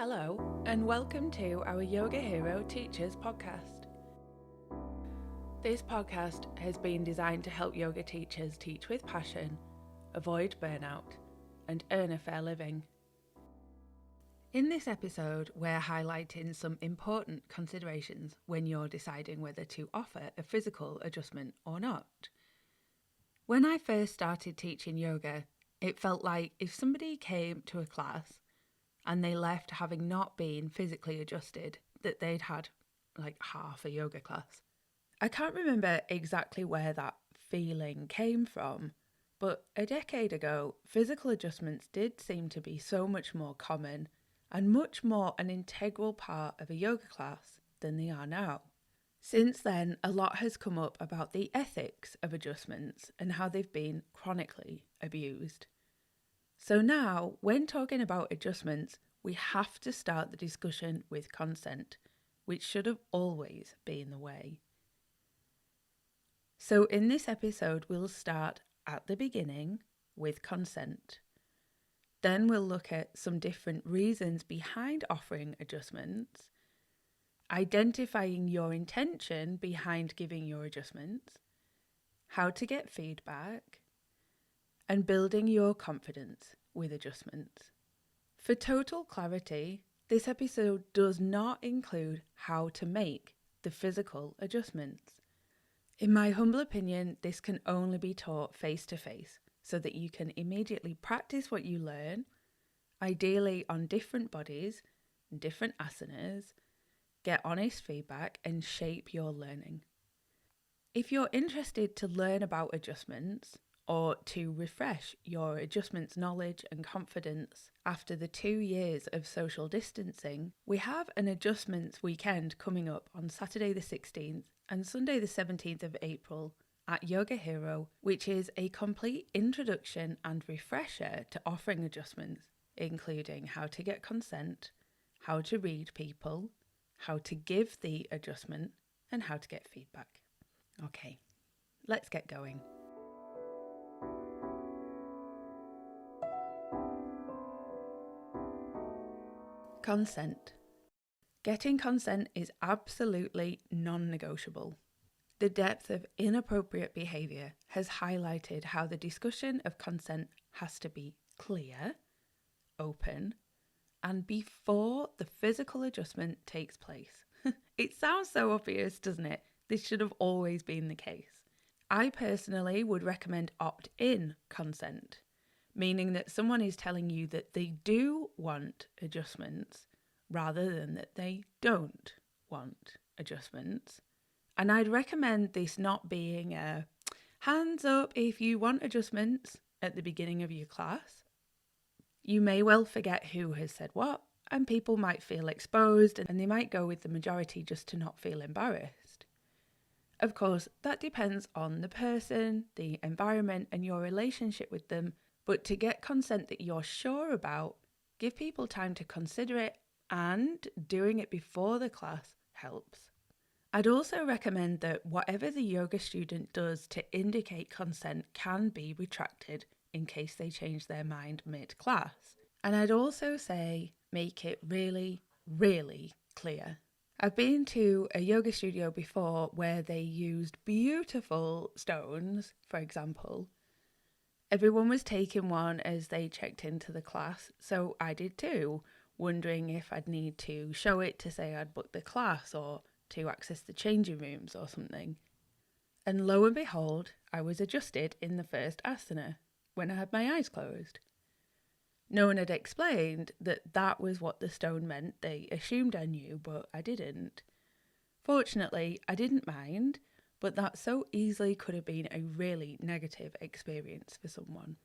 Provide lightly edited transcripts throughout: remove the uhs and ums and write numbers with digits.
Hello, and welcome to our Yoga Hero Teachers podcast. This podcast has been designed to help yoga teachers teach with passion, avoid burnout, and earn a fair living. In this episode, we're highlighting some important considerations when you're deciding whether to offer a physical adjustment or not. When I first started teaching yoga, it felt like if somebody came to a class and they left having not been physically adjusted, that they'd had like half a yoga class. I can't remember exactly where that feeling came from, but a decade ago, physical adjustments did seem to be so much more common and much more an integral part of a yoga class than they are now. Since then, a lot has come up about the ethics of adjustments and how they've been chronically abused. So now, when talking about adjustments, we have to start the discussion with consent, which should have always been the way. So in this episode, we'll start at the beginning with consent. Then we'll look at some different reasons behind offering adjustments, identifying your intention behind giving your adjustments, how to get feedback, and building your confidence with adjustments. For total clarity, this episode does not include how to make the physical adjustments. In my humble opinion, this can only be taught face-to-face so that you can immediately practice what you learn, ideally on different bodies and different asanas, get honest feedback and shape your learning. If you're interested to learn about adjustments or to refresh your adjustments knowledge and confidence after the 2 years of social distancing, we have an adjustments weekend coming up on Saturday the 16th and Sunday the 17th of April at Yoga Hero, which is a complete introduction and refresher to offering adjustments, including how to get consent, how to read people, how to give the adjustment, and how to get feedback. Okay, let's get going. Consent. Getting consent is absolutely non-negotiable. The depth of inappropriate behaviour has highlighted how the discussion of consent has to be clear, open, and before the physical adjustment takes place. It sounds so obvious, doesn't it? This should have always been the case. I personally would recommend opt-in consent, meaning that someone is telling you that they do want adjustments rather than that they don't want adjustments. And I'd recommend this not being a hands up if you want adjustments at the beginning of your class. You may well forget who has said what, and people might feel exposed and they might go with the majority just to not feel embarrassed. Of course, that depends on the person, the environment, and your relationship with them. But to get consent that you're sure about, give people time to consider it, and doing it before the class helps. I'd also recommend that whatever the yoga student does to indicate consent can be retracted in case they change their mind mid-class. And I'd also say make it really, really clear. I've been to a yoga studio before where they used beautiful stones, for example. Everyone was taking one as they checked into the class, so I did too, wondering if I'd need to show it to say I'd booked the class or to access the changing rooms or something. And lo and behold, I was adjusted in the first asana when I had my eyes closed. No one had explained that that was what the stone meant. They assumed I knew, but I didn't. Fortunately, I didn't mind, but that so easily could have been a really negative experience for someone.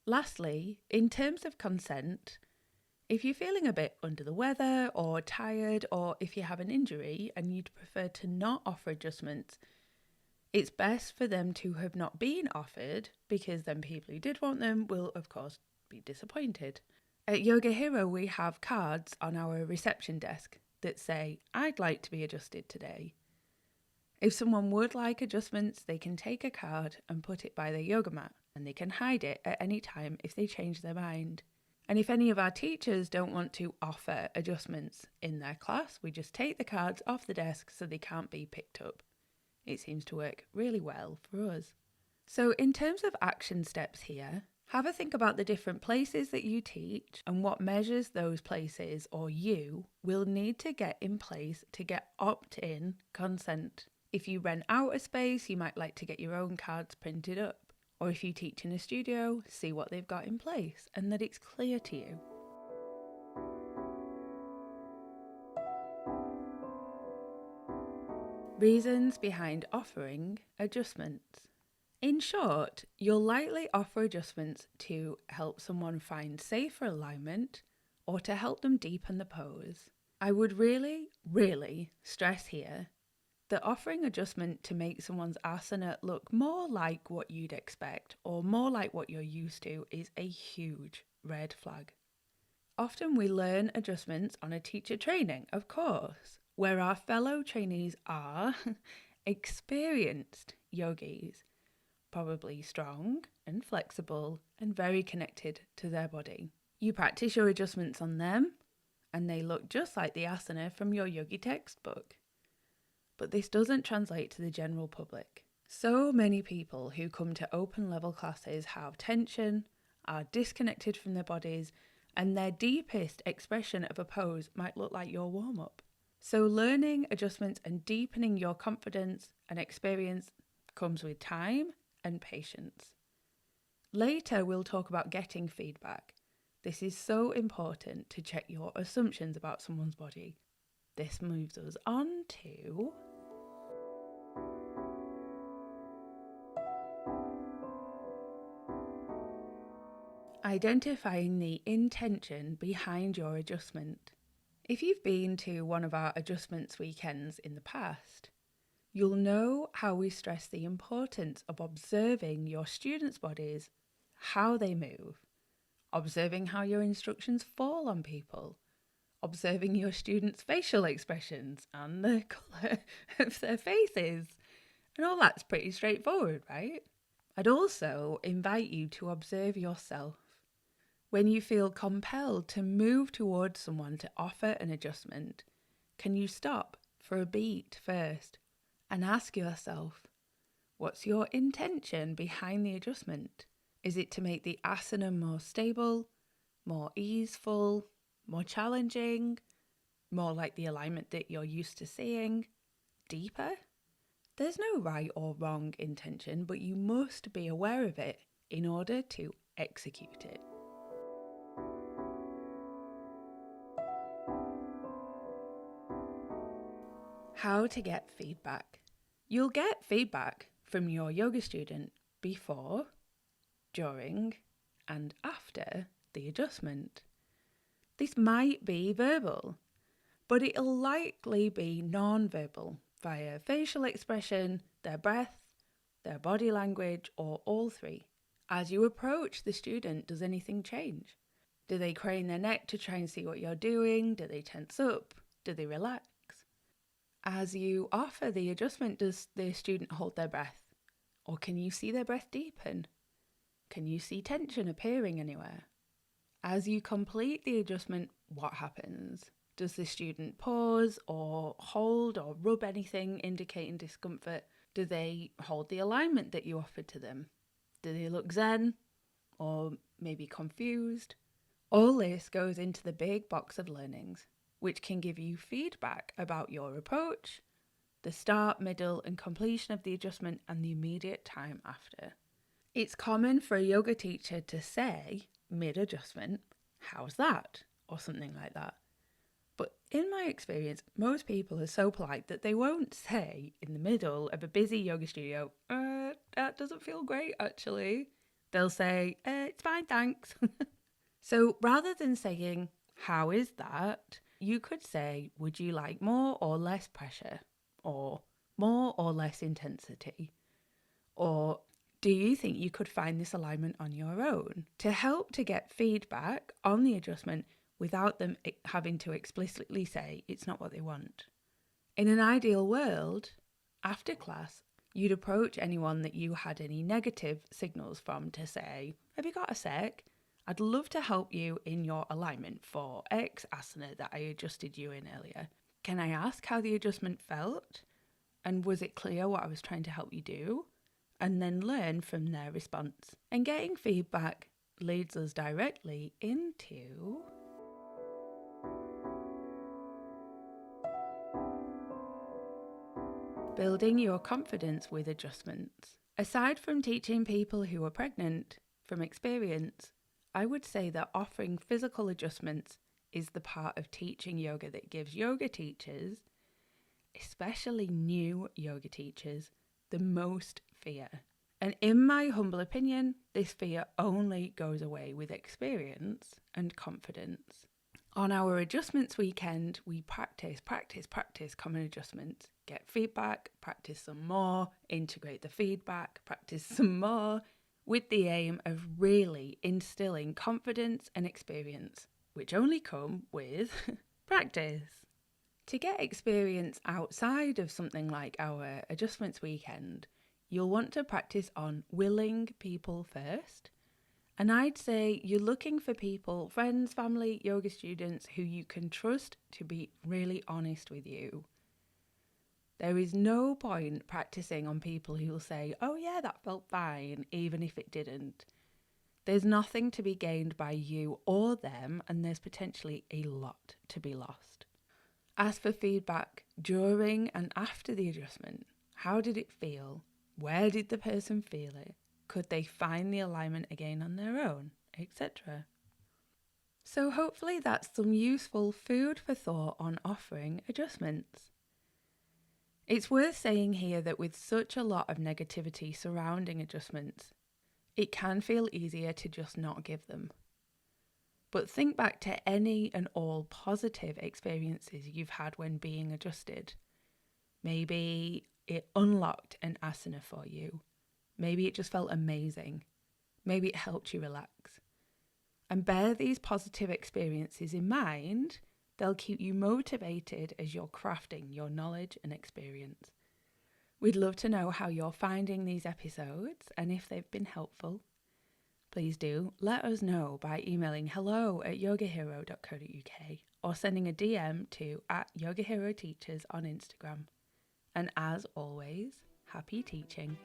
Lastly, in terms of consent, if you're feeling a bit under the weather or tired, or if you have an injury and you'd prefer to not offer adjustments, it's best for them to have not been offered, because then people who did want them will, of course, be disappointed. At Yoga Hero, we have cards on our reception desk that say, "I'd like to be adjusted today." If someone would like adjustments, they can take a card and put it by their yoga mat, and they can hide it at any time if they change their mind. And if any of our teachers don't want to offer adjustments in their class, we just take the cards off the desk so they can't be picked up. It seems to work really well for us. So in terms of action steps here, have a think about the different places that you teach and what measures those places or you will need to get in place to get opt-in consent. If you rent out a space, you might like to get your own cards printed up. Or if you teach in a studio, see what they've got in place and that it's clear to you. Reasons behind offering adjustments. In short, you'll likely offer adjustments to help someone find safer alignment or to help them deepen the pose. I would really stress here that offering adjustment to make someone's asana look more like what you'd expect or more like what you're used to is a huge red flag. Often we learn adjustments on a teacher training, of course, where our fellow trainees are experienced yogis, probably strong and flexible and very connected to their body. You practice your adjustments on them and they look just like the asana from your yogi textbook. But this doesn't translate to the general public. So many people who come to open level classes have tension, are disconnected from their bodies, and their deepest expression of a pose might look like your warm-up. So learning adjustments and deepening your confidence and experience comes with time and patience. Later, we'll talk about getting feedback. This is so important to check your assumptions about someone's body. This moves us on to identifying the intention behind your adjustment. If you've been to one of our adjustments weekends in the past, you'll know how we stress the importance of observing your students' bodies, how they move, observing how your instructions fall on people, observing your students' facial expressions and the colour of their faces. And all that's pretty straightforward, right? I'd also invite you to observe yourself. When you feel compelled to move towards someone to offer an adjustment, can you stop for a beat first and ask yourself, what's your intention behind the adjustment? Is it to make the asana more stable, more easeful, more challenging, more like the alignment that you're used to seeing, deeper? There's no right or wrong intention, but you must be aware of it in order to execute it. How to get feedback. You'll get feedback from your yoga student before, during, and after the adjustment. This might be verbal, but it'll likely be non-verbal via facial expression, their breath, their body language, or all three. As you approach the student, does anything change? Do they crane their neck to try and see what you're doing? Do they tense up? Do they relax? As you offer the adjustment, does the student hold their breath? Or can you see their breath deepen? Can you see tension appearing anywhere? As you complete the adjustment, what happens? Does the student pause or hold or rub anything indicating discomfort? Do they hold the alignment that you offered to them? Do they look zen or maybe confused? All this goes into the big box of learnings, which can give you feedback about your approach, the start, middle, and completion of the adjustment, and the immediate time after. It's common for a yoga teacher to say, mid-adjustment, how's that? Or something like that. But in my experience, most people are so polite that they won't say in the middle of a busy yoga studio, that doesn't feel great actually. They'll say, it's fine, thanks. So rather than saying, how is that? You could say, would you like more or less pressure? Or more or less intensity? Or do you think you could find this alignment on your own? To help to get feedback on the adjustment without them having to explicitly say it's not what they want. In an ideal world, after class, you'd approach anyone that you had any negative signals from to say, have you got a sec? I'd love to help you in your alignment for X asana that I adjusted you in earlier. Can I ask how the adjustment felt? And was it clear what I was trying to help you do? And then learn from their response. And getting feedback leads us directly into building your confidence with adjustments. Aside from teaching people who are pregnant from experience, I would say that offering physical adjustments is the part of teaching yoga that gives yoga teachers, especially new yoga teachers, the most fear. And in my humble opinion, this fear only goes away with experience and confidence. On our adjustments weekend, we practice common adjustments, get feedback, practice some more, integrate the feedback, practice some more, with the aim of really instilling confidence and experience, which only come with practice. To get experience outside of something like our adjustments weekend, you'll want to practice on willing people first. And I'd say you're looking for people, friends, family, yoga students who you can trust to be really honest with you. There is no point practicing on people who will say, oh yeah, that felt fine, even if it didn't. There's nothing to be gained by you or them, and there's potentially a lot to be lost. Ask for feedback during and after the adjustment. How did it feel? Where did the person feel it? Could they find the alignment again on their own, etc.? So hopefully that's some useful food for thought on offering adjustments. It's worth saying here that with such a lot of negativity surrounding adjustments, it can feel easier to just not give them. But think back to any and all positive experiences you've had when being adjusted. Maybe it unlocked an asana for you. Maybe it just felt amazing. Maybe it helped you relax. And bear these positive experiences in mind. They'll keep you motivated as you're crafting your knowledge and experience. We'd love to know how you're finding these episodes and if they've been helpful. Please do let us know by emailing hello@yogahero.co.uk or sending a DM to @YogaHeroTeachers on Instagram. And as always, happy teaching.